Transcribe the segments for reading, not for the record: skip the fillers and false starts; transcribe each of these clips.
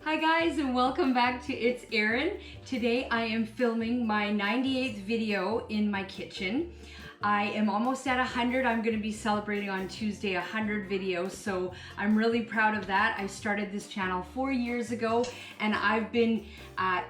Hi guys, and welcome back to It's Erin. Today I am filming my 98th video in my kitchen. I am almost at 100. I'm going to be celebrating on Tuesday 100 videos, so I'm really proud of that. I started this channel 4 years ago and I've been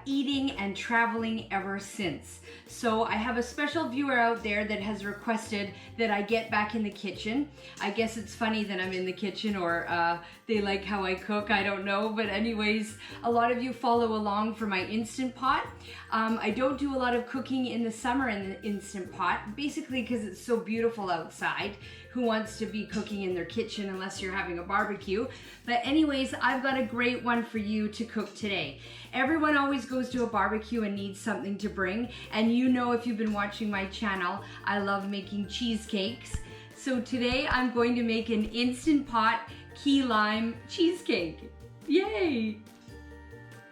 eating and traveling ever since. So I have a special viewer out there that has requested that I get back in the kitchen. I guess it's funny that I'm in the kitchen, or they like how I cook, I don't know. But anyways, a lot of you follow along for my Instant Pot. I don't do a lot of cooking in the summer in the Instant Pot, basically because it's so beautiful outside. Who wants to be cooking in their kitchen unless you're having a barbecue? But anyways, I've got a great one for you to cook today. Everyone always goes to a barbecue and needs something to bring. And you know, if you've been watching my channel, I love making cheesecakes. So today I'm going to make an Instant Pot key lime cheesecake. Yay!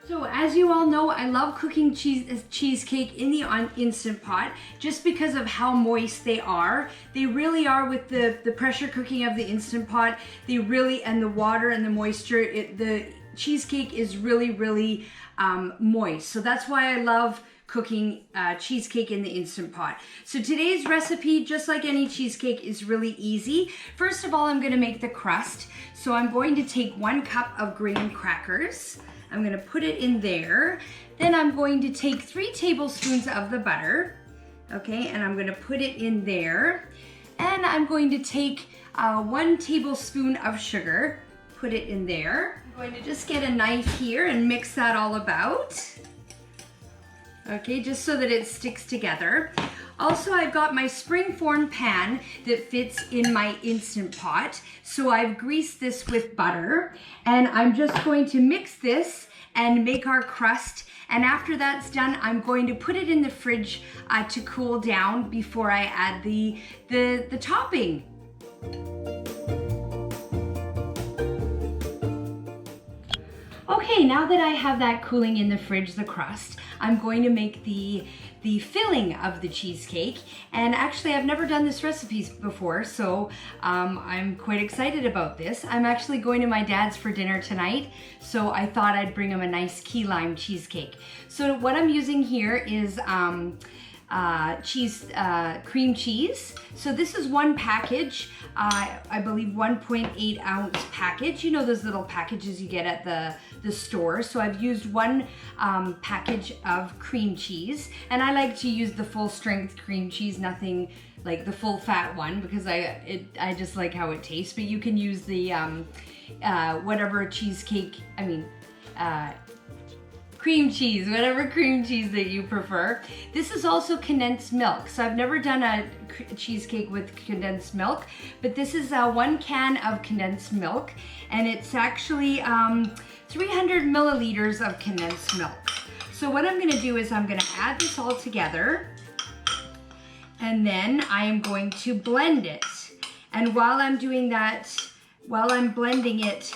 So as you all know, I love cooking cheesecake in the Instant Pot just because of how moist they are. They really are, with the pressure cooking of the Instant Pot. They really, and the water and the moisture, the cheesecake is really moist. So that's why I love cooking cheesecake in the Instant Pot. So today's recipe, just like any cheesecake, is really easy. First of all, I'm gonna make the crust. So I'm going to take 1 cup of graham crackers. I'm gonna put it in there. Then I'm going to take 3 tablespoons of the butter, okay, and I'm gonna put it in there. And I'm going to take 1 tablespoon of sugar, put it in there. I'm going to just get a knife here and mix that all about. Okay, just so that it sticks together. Also, I've got my springform pan that fits in my Instant Pot. So I've greased this with butter, and I'm just going to mix this and make our crust. And after that's done, I'm going to put it in the fridge to cool down before I add the topping. Okay, now that I have that cooling in the fridge, the crust, I'm going to make the filling of the cheesecake. And actually, I've never done this recipe before, so I'm quite excited about this. I'm actually going to my dad's for dinner tonight, so I thought I'd bring him a nice key lime cheesecake. So what I'm using here is cream cheese. So this is 1 package, I believe 1.8 ounce package. You know those little packages you get at the store. So I've used 1 package of cream cheese, and I like to use the full strength cream cheese, nothing like the full fat one, because I just like how it tastes. But you can use the whatever cheesecake, cream cheese, whatever cream cheese that you prefer. This is also condensed milk. So I've never done a cheesecake with condensed milk, but this is 1 can of condensed milk, and it's actually 300 milliliters of condensed milk. So what I'm gonna do is I'm gonna add this all together, and then I am going to blend it. And while I'm doing that, while I'm blending it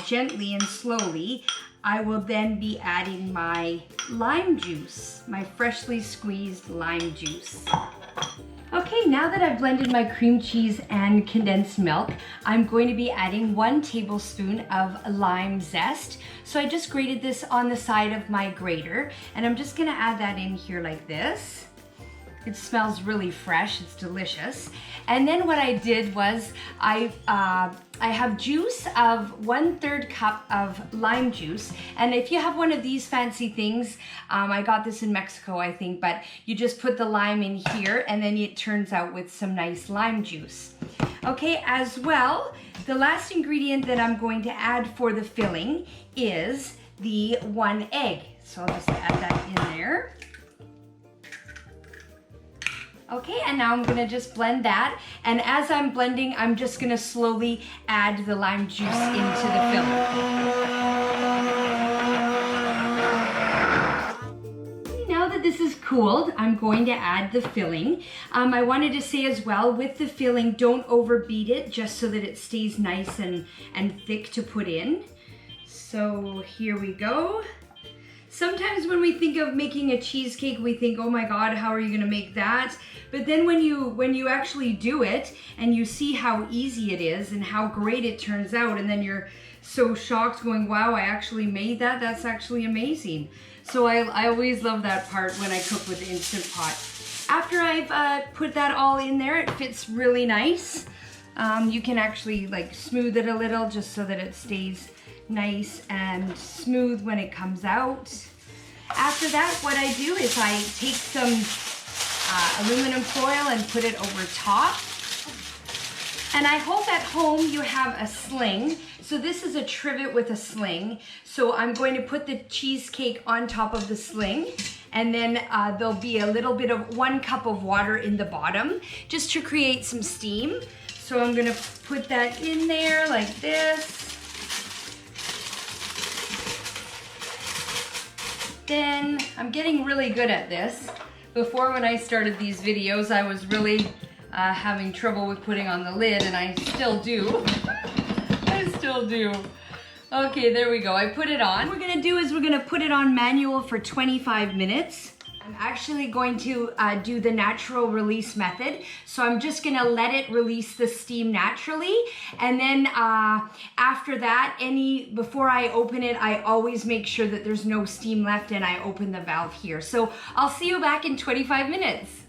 gently and slowly, I will then be adding my lime juice, my freshly squeezed lime juice. Okay, now that I've blended my cream cheese and condensed milk, I'm going to be adding 1 tablespoon of lime zest. So I just grated this on the side of my grater, and I'm just gonna add that in here like this. It smells really fresh, it's delicious. And then what I did was I have juice of 1/3 cup of lime juice. And if you have one of these fancy things, I got this in Mexico, I think, but you just put the lime in here and then it turns out with some nice lime juice. Okay, as well, the last ingredient that I'm going to add for the filling is the 1 egg. So I'll just add that in there. Okay, and now I'm gonna just blend that. And as I'm blending, I'm just gonna slowly add the lime juice into the filling. Now that this is cooled, I'm going to add the filling. I wanted to say as well, with the filling, don't overbeat it, just so that it stays nice and thick to put in. So here we go. Sometimes when we think of making a cheesecake, we think, oh my God, how are you gonna make that? But then when you actually do it and you see how easy it is and how great it turns out, and then you're so shocked going, wow, I actually made that. That's actually amazing. So I always love that part when I cook with the Instant Pot. After I've put that all in there, it fits really nice. You can actually like smooth it a little just so that it stays nice and smooth when it comes out. After that, what I do is I take some aluminum foil and put it over top. And I hope at home you have a sling. So this is a trivet with a sling. So I'm going to put the cheesecake on top of the sling, and then there'll be a little bit of 1 cup of water in the bottom just to create some steam. So I'm gonna put that in there like this. Then I'm getting really good at this. Before, when I started these videos, I was really having trouble with putting on the lid, and I still do. I still do. Okay, there we go. I put it on. What we're gonna do is we're gonna put it on manual for 25 minutes. I'm actually going to do the natural release method. So I'm just gonna let it release the steam naturally. And then after that, before I open it, I always make sure that there's no steam left and I open the valve here. So I'll see you back in 25 minutes.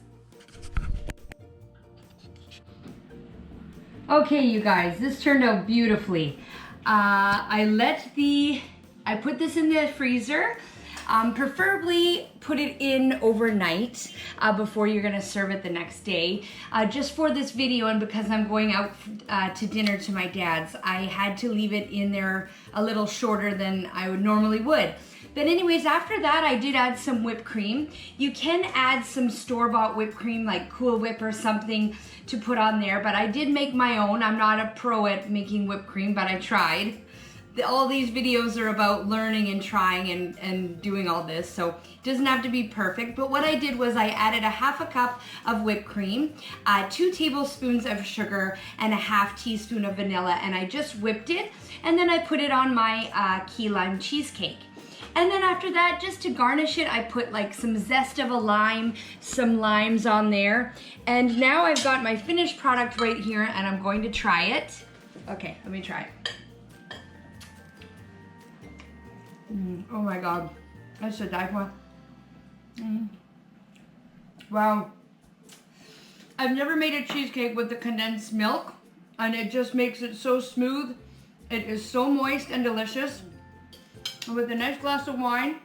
Okay, you guys, this turned out beautifully. I put this in the freezer. Preferably put it in overnight before you're gonna serve it the next day. Just for this video and because I'm going out to dinner to my dad's, I had to leave it in there a little shorter than I would normally would. But anyways, after that, I did add some whipped cream. You can add some store-bought whipped cream like Cool Whip or something to put on there, but I did make my own. I'm not a pro at making whipped cream, but I tried. All these videos are about learning and trying and doing all this, so it doesn't have to be perfect. But what I did was I added a 1/2 cup of whipped cream, 2 tablespoons of sugar, and a 1/2 teaspoon of vanilla, and I just whipped it, and then I put it on my key lime cheesecake. And then after that, just to garnish it, I put like some zest of a lime, some limes on there. And now I've got my finished product right here, and I'm going to try it. Okay, let me try it. Oh my God, that's a die for. Wow. I've never made a cheesecake with the condensed milk, and it just makes it so smooth. It is so moist and delicious. And with a nice glass of wine.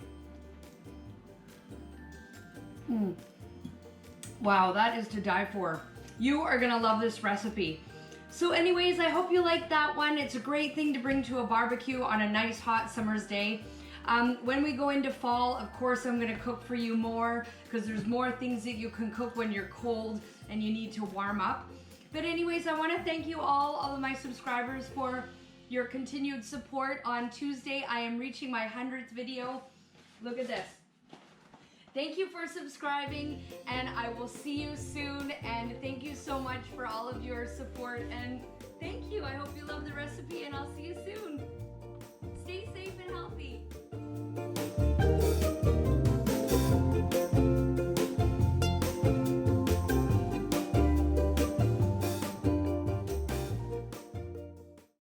Wow, that is to die for. You are gonna love this recipe. So anyways, I hope you like that one. It's a great thing to bring to a barbecue on a nice hot summer's day. When we go into fall, of course, I'm gonna cook for you more because there's more things that you can cook when you're cold and you need to warm up. But anyways, I wanna thank you all of my subscribers for your continued support. On Tuesday, I am reaching my 100th video. Look at this. Thank you for subscribing, and I will see you soon. And thank you so much for all of your support. And thank you. I hope you love the recipe, and I'll see you soon. Stay safe and healthy.